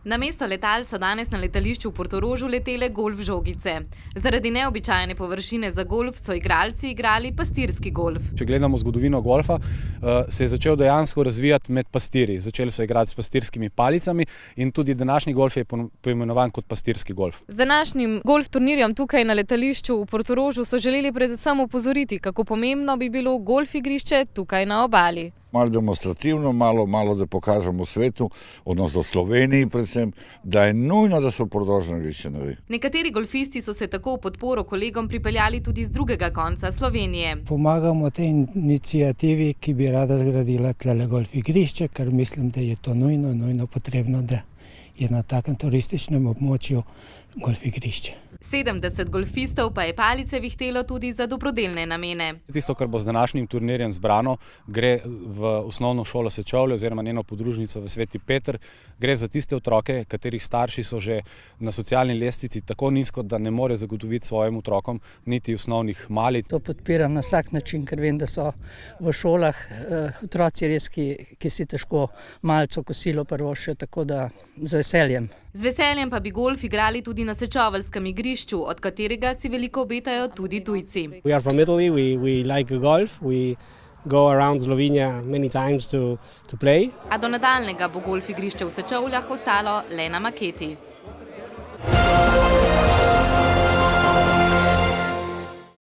Namesto letal so danes na letališču v Portorožu letele golf žogice. Zaradi neobičajne površine za golf so igralci igrali pastirski golf. Če gledamo zgodovino golfa, se je začel dejansko razvijati med pastirji. Začeli so igrati s pastirskimi palicami in tudi današnji golf je poimenovan kot pastirski golf. Z današnjim golf turnirjem tukaj na letališču v Portorožu so želeli predvsem opozoriti, kako pomembno bi bilo golf igrišče tukaj na obali. Malo demonstrativno, malo da pokažemo svetu, odnosno Sloveniji predvsem, da je nujno, da so Portorožno igrišče naredi. Nekateri golfisti so se tako v podporo kolegom pripeljali tudi z drugega konca Slovenije. Pomagamo tej inicijativi, ki bi rada zgradila tlele golf igrišče, ker mislim, da je to nujno potrebno, da je na takem turističnem območju golf igrišče. 70 golfistov pa je palice vihtelo tudi za dobrodelne namene. Tisto, kar bo z današnjim turnirjem zbrano, gre v osnovno šolo Sečovlje oziroma njeno podružnico v Sveti Peter. Gre za tiste otroke, katerih starši so že na socialni lestvici tako nizko, da ne more zagotoviti svojim otrokom niti osnovnih malic. To podpiram na vsak način, ker vem, da so v šolah otroci res, ki si težko malico kosilo privoščijo, tako da z veseljem. Z veseljem pa bi golf igrali tudi na sečoveljskem igrišču, od katerega si veliko obetajo tudi tujci. We are from Italy, we like golf, we go around Slovenia many times to play. A do nadaljnjega bo golf igrišče v Sečovljah ostalo le na maketi.